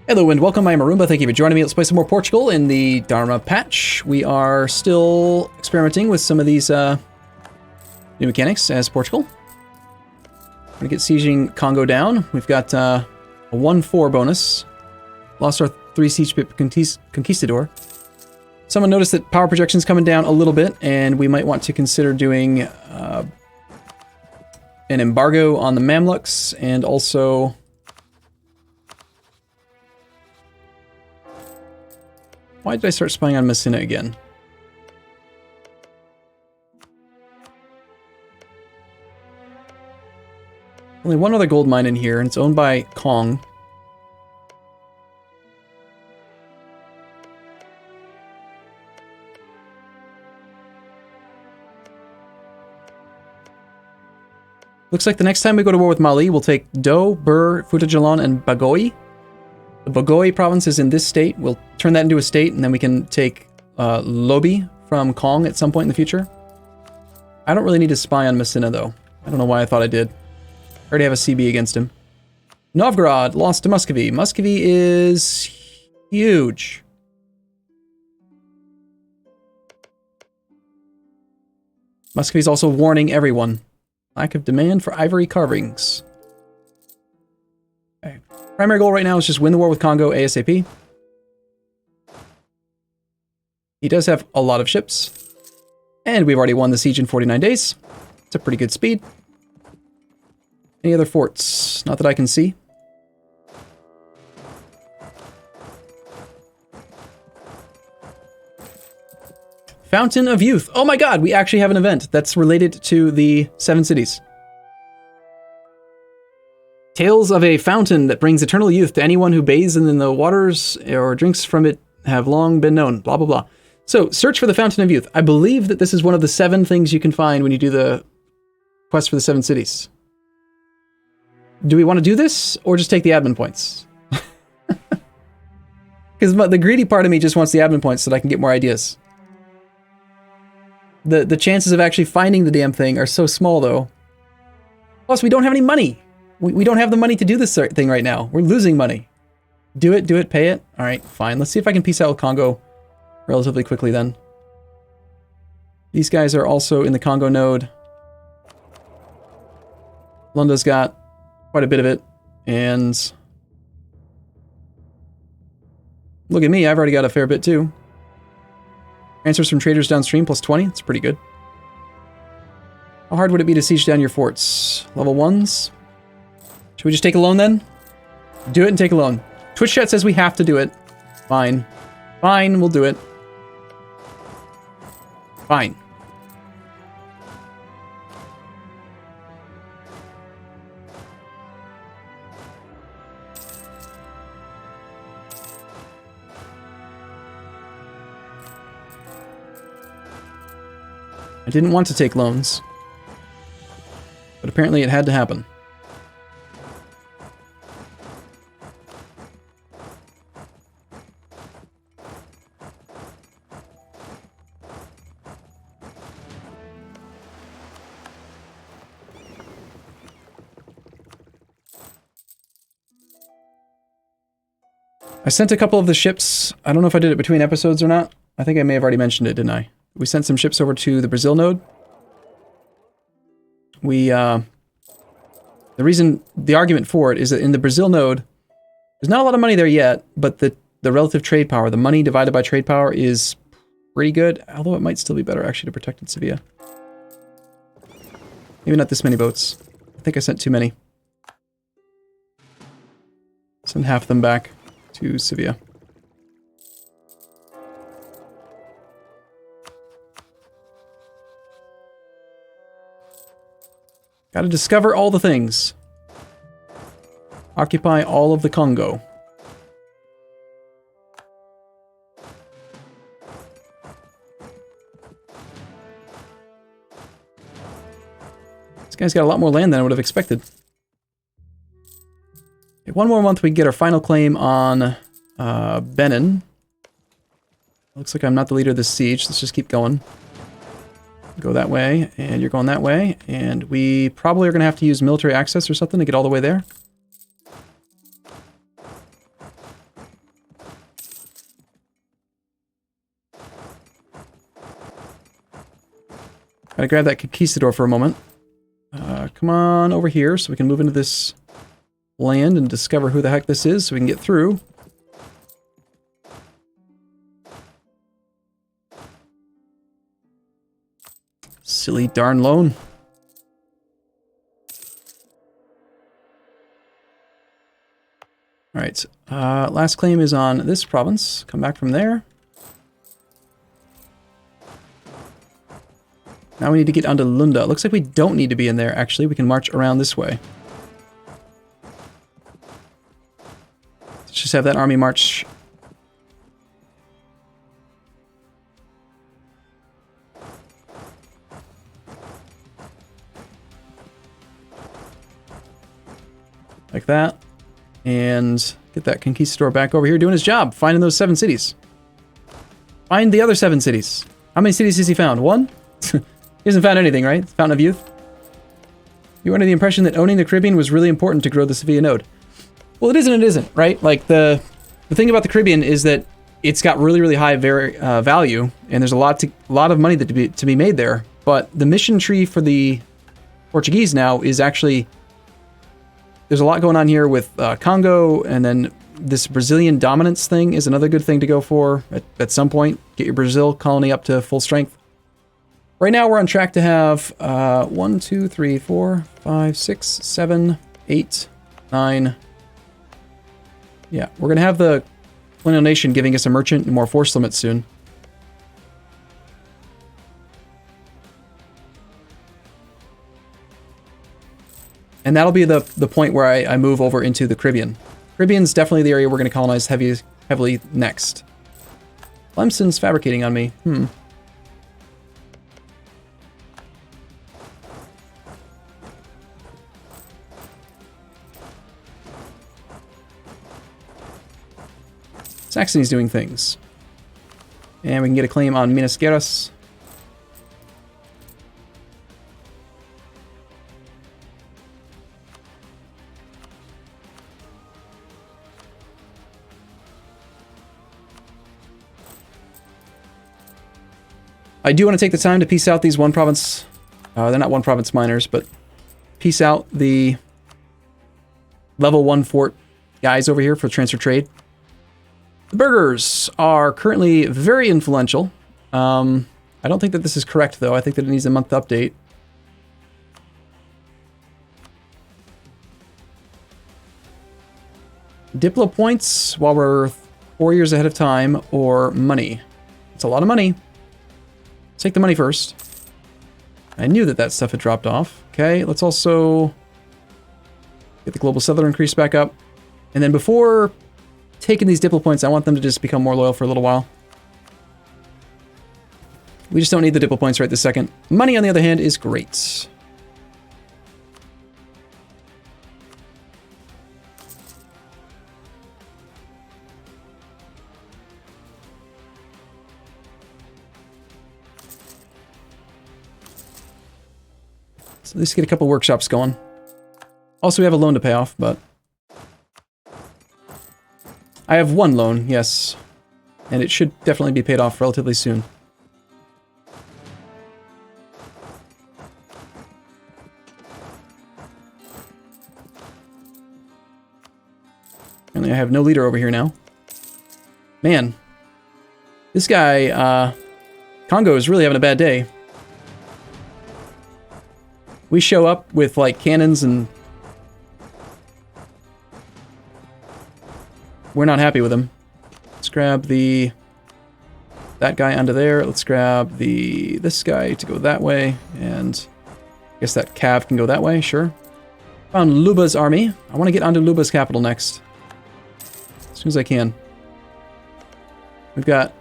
Hello and welcome, I'm Arumba. Thank you for joining me. Let's play some more Portugal in the Dharma patch. We are still experimenting with some of these new mechanics as Portugal. I'm going to get sieging Congo down. We've got a 1-4 bonus. Lost our 3 siege pip conquistador. Someone noticed that power projection's coming down a little bit, and we might want to consider doing an embargo on the Mamluks, and also why did I start spying on Messina again? Only one other gold mine in here, and it's owned by Kong. Looks like the next time we go to war with Mali, we'll take Do, Bur, Futajalon, and Bagoi. The Bagoi province is in this state. We'll turn that into a state, and then we can take Lobi from Kong at some point in the future. I don't really need to spy on Messina, though. I don't know why I thought I did. I already have a CB against him. Novgorod lost to Muscovy. Muscovy is huge. Muscovy's also warning everyone. Lack of demand for ivory carvings. Okay. Primary goal right now is just win the war with Congo ASAP. He does have a lot of ships. And we've already won the siege in 49 days. It's a pretty good speed. Any other forts? Not that I can see. Fountain of Youth. Oh my god, we actually have an event that's related to the 7 cities. Tales of a fountain that brings eternal youth to anyone who bathes in the waters or drinks from it have long been known. Blah, blah, blah. So, search for the Fountain of Youth. I believe that this is one of the 7 things you can find when you do the quest for the 7 cities. Do we want to do this, or just take the admin points? Because the greedy part of me just wants the admin points so that I can get more ideas. The chances of actually finding the damn thing are so small, though. Plus, we don't have any money. We don't have the money to do this thing right now. We're losing money. Do it, pay it. All right, fine. Let's see if I can peace out with Congo relatively quickly then. These guys are also in the Congo node. Lunda's got quite a bit of it. And look at me, I've already got a fair bit too. Transfers from traders downstream plus 20. That's pretty good. How hard would it be to siege down your forts? Level 1s? Should we just take a loan then? Do it and take a loan. Twitch chat says we have to do it. Fine. Fine, we'll do it. Fine. I didn't want to take loans, but apparently it had to happen. I sent a couple of the ships. I don't know if I did it between episodes or not. I think I may have already mentioned it, didn't I? We sent some ships over to the Brazil node. The argument for it is that in the Brazil node, there's not a lot of money there yet, but the relative trade power, the money divided by trade power is pretty good, although it might still be better actually to protect in Sevilla. Maybe not this many boats. I think I sent too many. Send half of them back to Sevilla. Gotta discover all the things. Occupy all of the Congo. This guy's got a lot more land than I would have expected. Okay, 1 more month we get our final claim on Benin. Looks like I'm not the leader of this siege. Let's just keep going. Go that way, and you're going that way, and we probably are going to have to use military access or something to get all the way there. Gotta grab that conquistador for a moment. Come on over here so we can move into this land and discover who the heck this is so we can get through. Silly darn loan. Alright, last claim is on this province. Come back from there. Now we need to get onto Lunda. Looks like we don't need to be in there, actually. We can march around this way. Let's just have that army march. Like that. And get that conquistador back over here doing his job, finding those 7 cities. Find the other 7 cities. How many cities has he found? 1? He hasn't found anything, right? Fountain of Youth? You were under the impression that owning the Caribbean was really important to grow the Sevilla node. Well, it isn't and it isn't, right? Like, the thing about the Caribbean is that it's got really, really high value, and there's a lot of money to be made there. But the mission tree for the Portuguese now is actually... There's a lot going on here with Congo, and then this Brazilian dominance thing is another good thing to go for at some point. Get your Brazil colony up to full strength. Right now we're on track to have 1, 2, 3, 4, 5, 6, 7, 8, 9. Yeah, we're going to have the colonial nation giving us a merchant and more force limits soon. And that'll be the point where I move over into the Caribbean. Caribbean's definitely the area we're going to colonize heavily next. Clemson's fabricating on me. Saxony's doing things. And we can get a claim on Minas Gerais. I do want to take the time to piece out these one province, they're not one province miners, but piece out the level 1 fort guys over here for transfer trade. The burghers are currently very influential. I don't think that this is correct, though. I think that it needs a month update. Diplo points while we're 4 years ahead of time, or money. It's a lot of money. Take the money first. I knew that stuff had dropped off. Okay, let's also get the global settler increase back up. And then before taking these Diplo points, I want them to just become more loyal for a little while. We just don't need the Diplo points right this second. Money, on the other hand, is great. So let's get a couple workshops going. Also, we have a loan to pay off, but... I have 1 loan, yes. And it should definitely be paid off relatively soon. Apparently I have no leader over here now. Man. This guy, Congo is really having a bad day. We show up with, like, cannons and... We're not happy with him. Let's grab that guy onto there. Let's grab this guy to go that way. And I guess that cav can go that way, sure. Found Luba's army. I want to get onto Luba's capital next. As soon as I can. We've got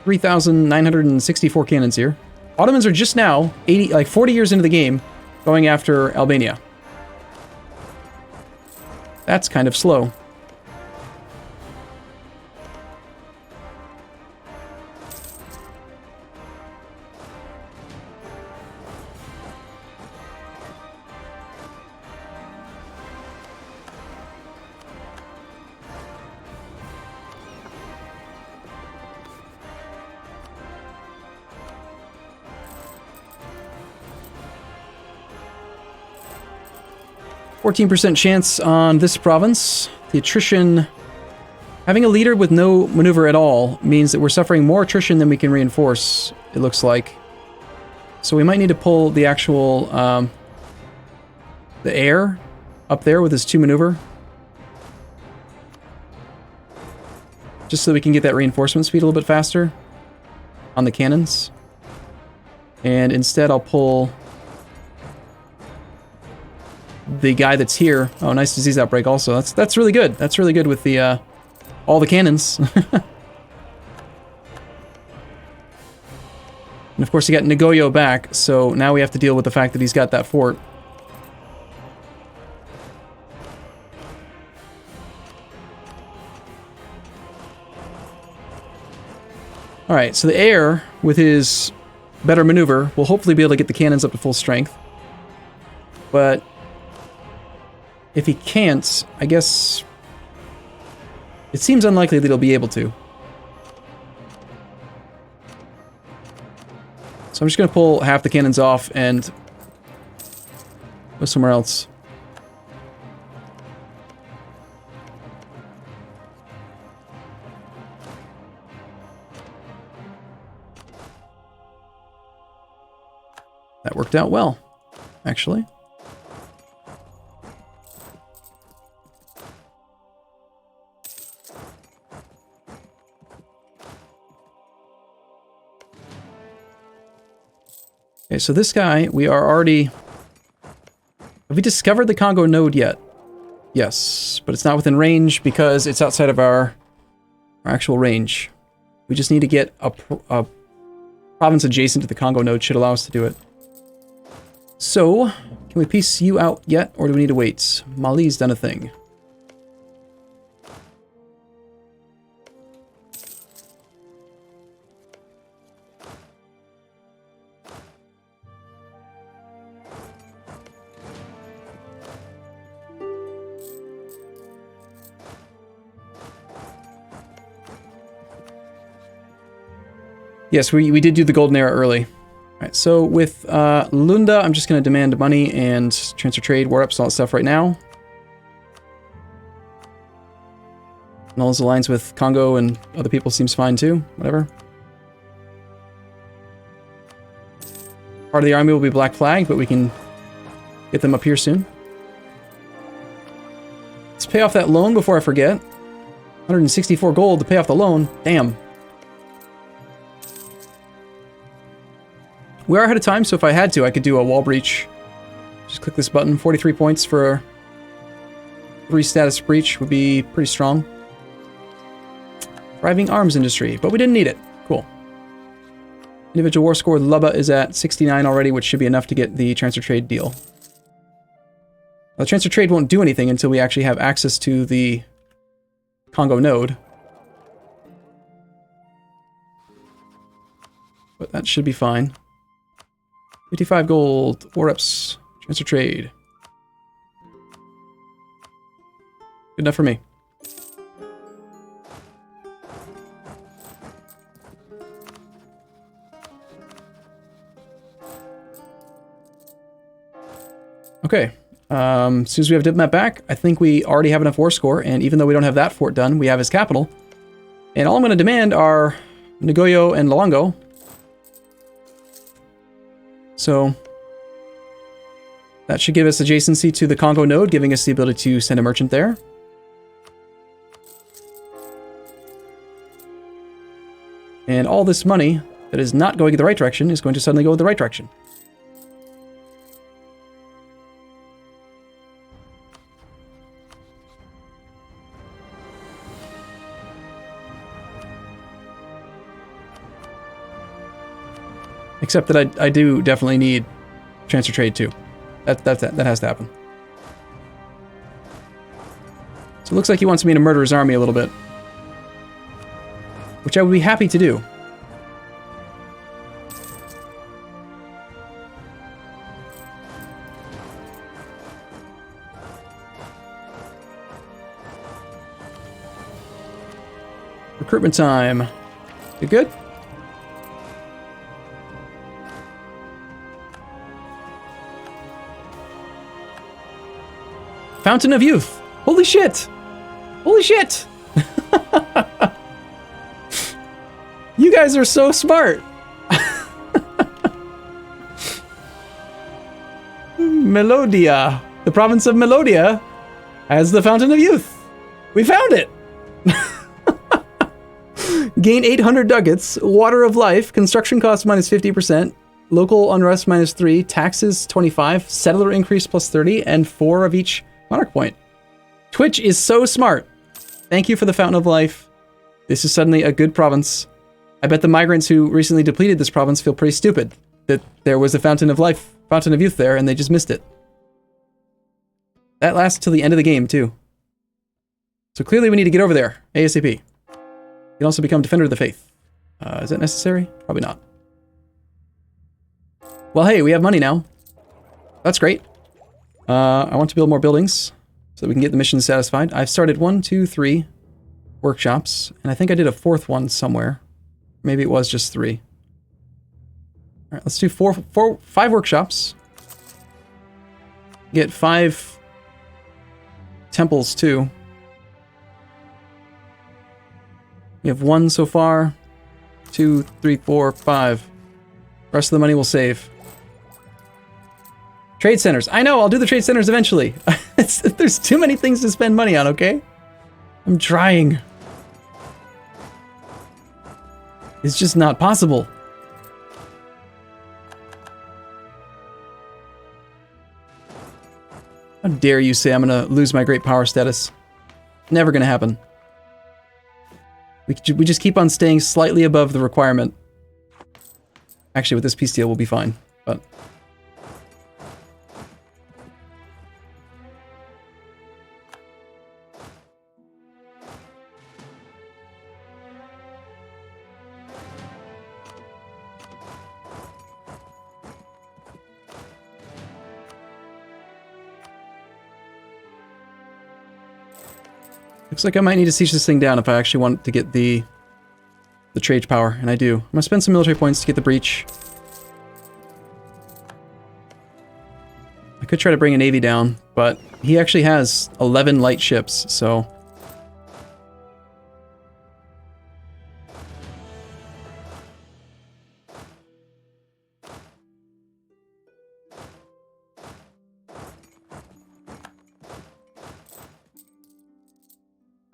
3,964 cannons here. Ottomans are just now, 40 years into the game, going after Albania. That's kind of slow. 14% chance on this province. The attrition... Having a leader with no maneuver at all means that we're suffering more attrition than we can reinforce, it looks like. So we might need to pull the actual... the heir up there with his 2 maneuver. Just so we can get that reinforcement speed a little bit faster on the cannons. And instead I'll pull the guy that's here. Oh, nice disease outbreak also. That's really good. That's really good with the all the cannons. And of course he got Nagoyo back, so now we have to deal with the fact that he's got that fort. Alright, so the heir, with his better maneuver, will hopefully be able to get the cannons up to full strength. But if he can't, I guess it seems unlikely that he'll be able to. So I'm just going to pull half the cannons off and go somewhere else. That worked out well, actually. Okay, so this guy, we are already... Have we discovered the Congo node yet? Yes, but it's not within range because it's outside of our actual range. We just need to get a province adjacent to the Congo node should allow us to do it. So, can we piece you out yet, or do we need to wait? Mali's done a thing. Yes, we did do the golden era early. Alright, so with Lunda, I'm just going to demand money and transfer trade, war ups, all that stuff right now. And all his alliance with Congo and other people seems fine too, whatever. Part of the army will be Black Flag, but we can get them up here soon. Let's pay off that loan before I forget. 164 gold to pay off the loan. Damn. We are ahead of time, so if I had to, I could do a wall breach. Just click this button. 43 points for 3 status breach would be pretty strong. Thriving arms industry, but we didn't need it. Cool. Individual war score with Lubba is at 69 already, which should be enough to get the transfer trade deal. Now, the transfer trade won't do anything until we actually have access to the Congo node. But that should be fine. 55 gold, war ups, transfer trade. Good enough for me. Okay, as soon as we have Diplomat back, I think we already have enough war score, and even though we don't have that fort done, we have his capital. And all I'm going to demand are Nagoyo and Luango. So that should give us adjacency to the Congo node, giving us the ability to send a merchant there. And all this money that is not going in the right direction is going to suddenly go in the right direction. Except that I do definitely need transfer trade too. That has to happen. So it looks like he wants me to murder his army a little bit. Which I would be happy to do. Recruitment time. You good? Fountain of Youth. Holy shit! Holy shit! You guys are so smart. Melodia. The province of Melodia has the Fountain of Youth. We found it. Gain 800 ducats. Water of Life. Construction cost minus 50%. Local unrest minus 3. Taxes 25. Settler increase plus 30. And 4 of each monarch point. Twitch is so smart. Thank you for the Fountain of Life. This is suddenly a good province. I bet the migrants who recently depleted this province feel pretty stupid that there was a Fountain of Life, Fountain of Youth there, and they just missed it. That lasts till the end of the game, too. So clearly we need to get over there, ASAP. You can also become Defender of the Faith. Is that necessary? Probably not. Well, hey, we have money now. That's great. I want to build more buildings so that we can get the mission satisfied. I've started 1, 2, 3 workshops, and I think I did a 4th one somewhere. Maybe it was just 3. All right, let's do 5 workshops. Get 5 temples too. We have 1 so far. 2, 3, 4, 5. The rest of the money we'll save. Trade centers. I know, I'll do the trade centers eventually. There's too many things to spend money on, okay? I'm trying. It's just not possible. How dare you say I'm gonna lose my great power status? Never gonna happen. We just keep on staying slightly above the requirement. Actually, with this peace deal, we'll be fine, but... Looks like I might need to siege this thing down if I actually want to get the trade power, and I do. I'm gonna spend some military points to get the breach. I could try to bring a navy down, but he actually has 11 light ships, so...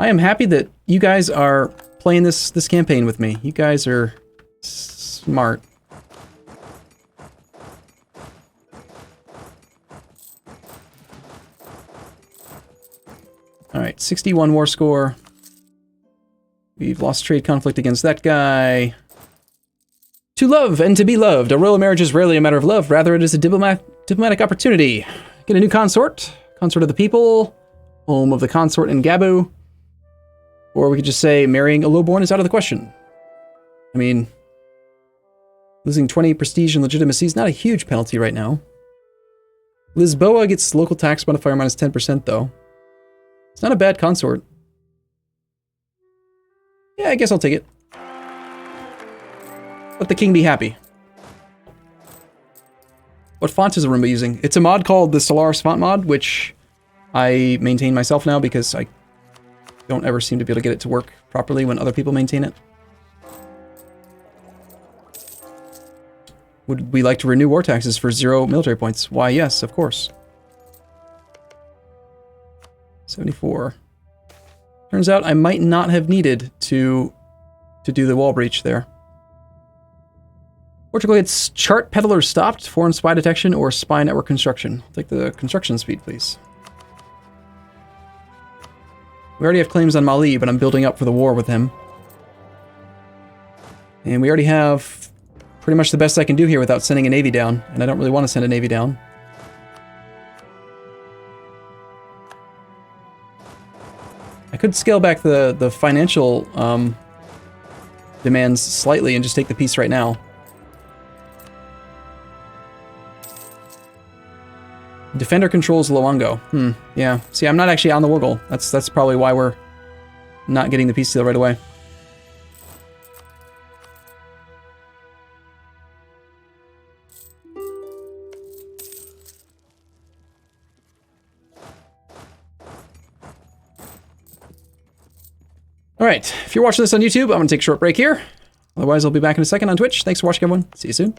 I am happy that you guys are playing this campaign with me. You guys are smart. Alright, 61 war score. We've lost trade conflict against that guy. To love and to be loved. A royal marriage is rarely a matter of love. Rather, it is a diplomatic opportunity. Get a new consort. Consort of the people. Home of the consort in Gabu. Or we could just say marrying a lowborn is out of the question. I mean, losing 20 prestige and legitimacy is not a huge penalty right now. Lisboa gets local tax modifier minus 10% though. It's not a bad consort. Yeah, I guess I'll take it. Let the king be happy. What font is Arumba using? It's a mod called the Solaris font mod, which I maintain myself now because I don't ever seem to be able to get it to work properly when other people maintain it. Would we like to renew war taxes for 0 military points? Why, yes, of course. 74. Turns out I might not have needed to do the wall breach there. Portugal gets chart peddler stopped, foreign spy detection, or spy network construction. I'll take the construction speed, please. We already have claims on Mali, but I'm building up for the war with him. And we already have pretty much the best I can do here without sending a navy down, and I don't really want to send a navy down. I could scale back the financial demands slightly and just take the peace right now. Defender controls Luango. Yeah. See, I'm not actually on the war goal. That's probably why we're not getting the peace deal right away. All right, if you're watching this on YouTube, I'm going to take a short break here. Otherwise, I'll be back in a second on Twitch. Thanks for watching, everyone. See you soon.